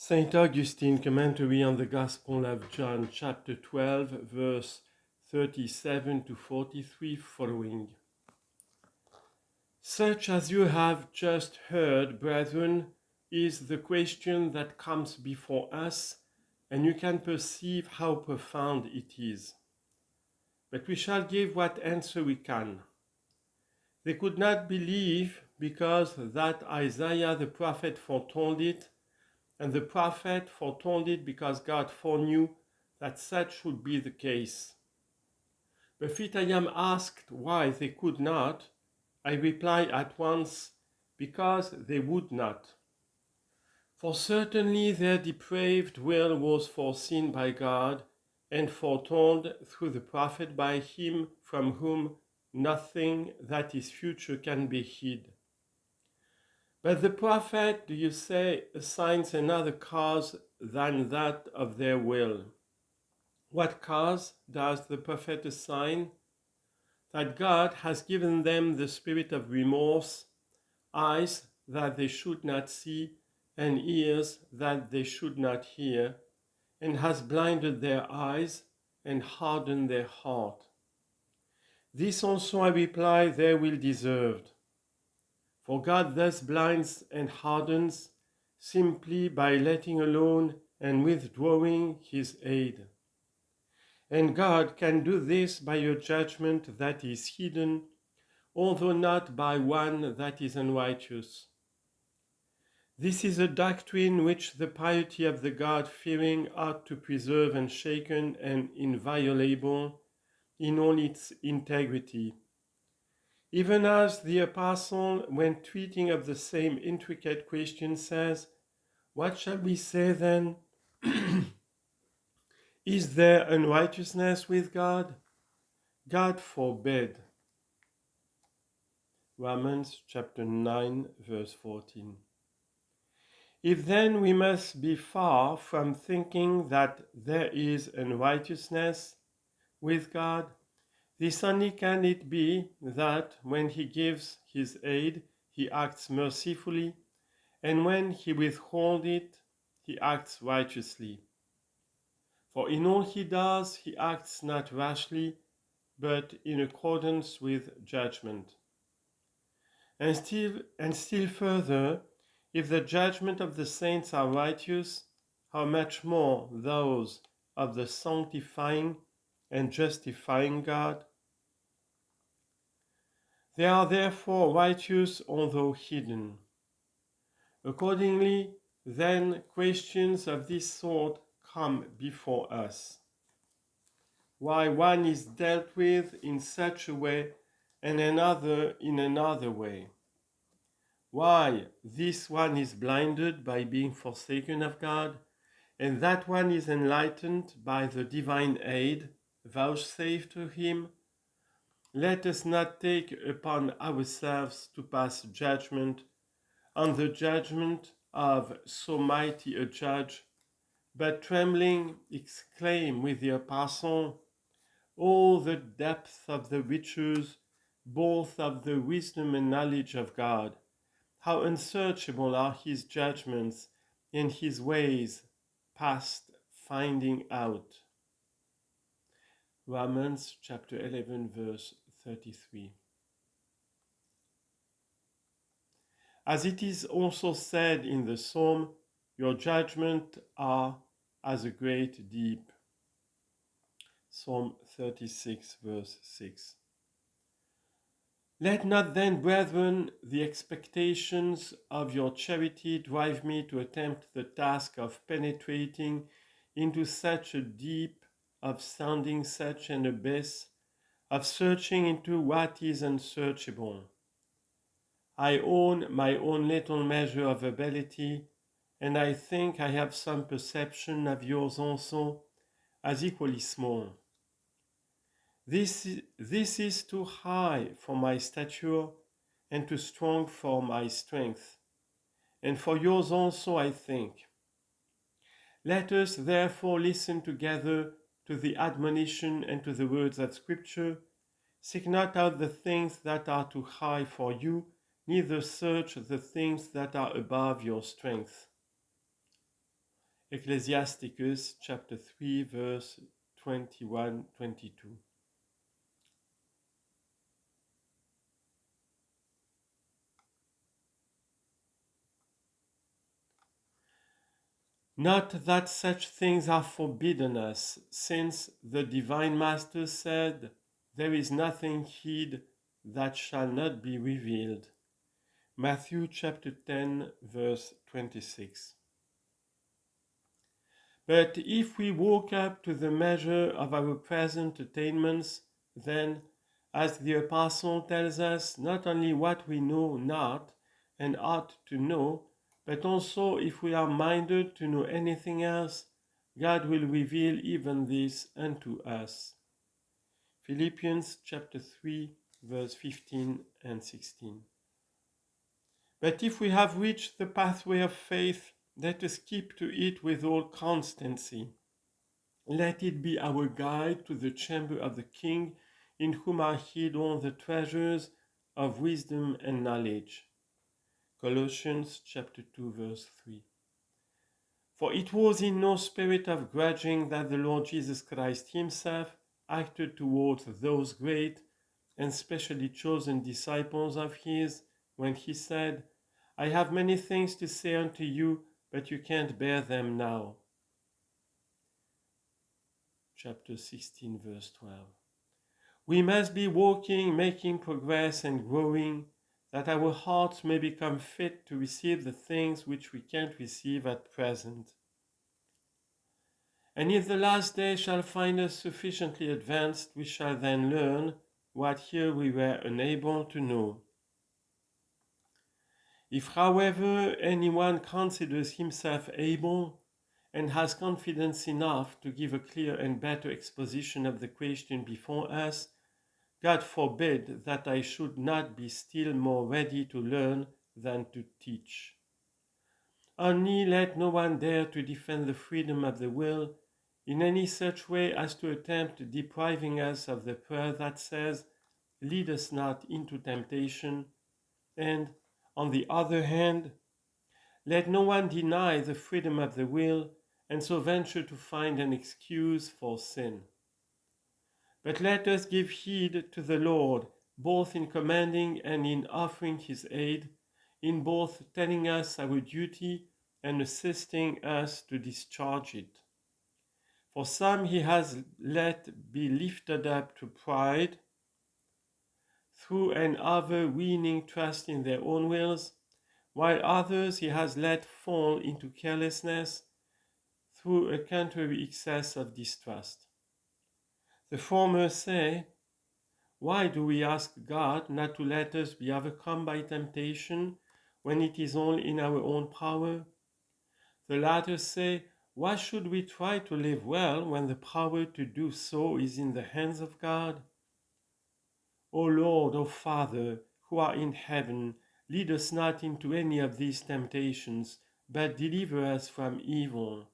Saint Augustine commentary on the Gospel of John, chapter 12, verse 37 to 43 following. Such as you have just heard, brethren, is the question that comes before us, and you can perceive how profound it is. But we shall give what answer we can. They could not believe because that Isaiah the prophet foretold it, and the prophet foretold it because God foreknew that such should be the case. But if I am asked why they could not, I reply at once, because they would not. For certainly their depraved will was foreseen by God and foretold through the prophet by him from whom nothing that is future can be hid. But the prophet, do you say, assigns another cause than that of their will? What cause does the prophet assign? That God has given them the spirit of remorse, eyes that they should not see, and ears that they should not hear, and has blinded their eyes and hardened their heart. This also I reply they will deserve. For God thus blinds and hardens simply by letting alone and withdrawing his aid. And God can do this by a judgment that is hidden, although not by one that is unrighteous. This is a doctrine which the piety of the God-fearing ought to preserve unshaken and inviolable in all its integrity. Even as the apostle, when treating of the same intricate question, says, "What shall we say then? Is there unrighteousness with God? God forbid." Romans chapter 9, verse 14. If then we must be far from thinking that there is unrighteousness with God, this only can it be that when he gives his aid, he acts mercifully, and when he withholds it, he acts righteously. For in all he does, he acts not rashly, but in accordance with judgment. And still further, if the judgment of the saints are righteous, how much more those of the sanctifying and justifying God? They are therefore righteous although hidden. Accordingly, then, questions of this sort come before us. Why one is dealt with in such a way and another in another way? Why this one is blinded by being forsaken of God, and that one is enlightened by the divine aid vouchsafed to him? Let us not take upon ourselves to pass judgment on the judgment of so mighty a judge, but trembling exclaim with the apostle, "Oh, the depth of the riches, both of the wisdom and knowledge of God! How unsearchable are his judgments, and his ways past finding out." Romans chapter 11, verse 33. As it is also said in the psalm, "Your judgments are as a great deep." Psalm 36, verse 6. Let not then, brethren, the expectations of your charity drive me to attempt the task of penetrating into such a deep, of sounding such an abyss, of searching into what is unsearchable. I own my own little measure of ability, and I think I have some perception of yours also, as equally small. This is too high for my stature and too strong for my strength, and for yours also, I think. Let us therefore listen together to the admonition and to the words of Scripture. Seek not out the things that are too high for you, neither search the things that are above your strength. Ecclesiasticus chapter 3 verse 21-22. Not that such things are forbidden us, since the divine Master said, "There is nothing hid that shall not be revealed." Matthew chapter 10 verse 26. But if we walk up to the measure of our present attainments, then, as the Apostle tells us, not only what we know not and ought to know, but also if we are minded to know anything else, God will reveal even this unto us. Philippians chapter 3 verse 15 and 16. But if we have reached the pathway of faith, let us keep to it with all constancy. Let it be our guide to the chamber of the King, in whom are hid all the treasures of wisdom and knowledge. Colossians chapter 2 verse 3. For it was in no spirit of grudging that the Lord Jesus Christ himself acted towards those great and specially chosen disciples of his when he said, "I have many things to say unto you, but you can't bear them now." Chapter 16 verse 12. We must be walking, making progress and growing, that our hearts may become fit to receive the things which we can't receive at present. And if the last day shall find us sufficiently advanced, we shall then learn what here we were unable to know. If, however, anyone considers himself able, and has confidence enough to give a clear and better exposition of the question before us, God forbid that I should not be still more ready to learn than to teach. Only let no one dare to defend the freedom of the will in any such way as to attempt depriving us of the prayer that says, "Lead us not into temptation," and, on the other hand, let no one deny the freedom of the will and so venture to find an excuse for sin. But let us give heed to the Lord, both in commanding and in offering his aid, in both telling us our duty and assisting us to discharge it. For some he has let be lifted up to pride, through an overweening trust in their own wills, while others he has let fall into carelessness, through a contrary excess of distrust. The former say, "Why do we ask God not to let us be overcome by temptation when it is all in our own power?" The latter say, "Why should we try to live well when the power to do so is in the hands of God?" O Lord, O Father, who are in heaven, lead us not into any of these temptations, but deliver us from evil.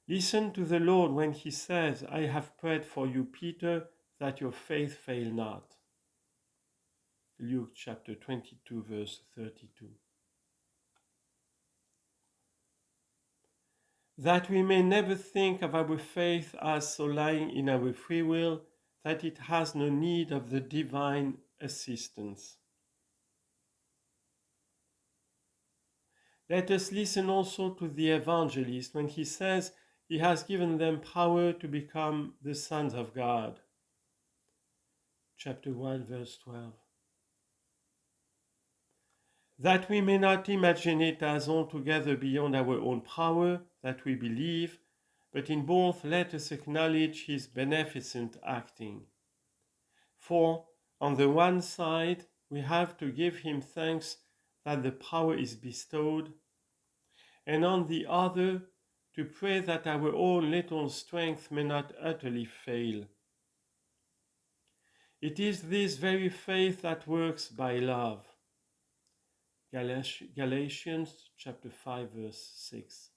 Listen to the Lord when he says, "I have prayed for you, Peter, that your faith fail not." Luke chapter 22, verse 32. That we may never think of our faith as so lying in our free will that it has no need of the divine assistance. Let us listen also to the evangelist when he says he has given them power to become the sons of God. Chapter 1, verse 12. That we may not imagine it as altogether beyond our own power that we believe, but in both let us acknowledge his beneficent acting. For, on the one side, we have to give him thanks that the power is bestowed, and on the other, to pray that our own little strength may not utterly fail. It is this very faith that works by love. Galatians chapter 5 verse 6.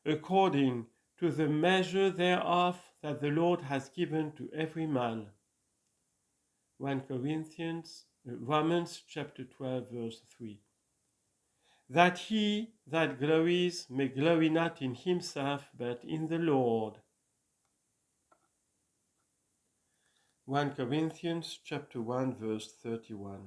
According to the measure thereof that the Lord has given to every man. Romans chapter 12 verse 3. that he that glories may glory not in himself, but in the Lord. 1 Corinthians chapter 1 verse 31.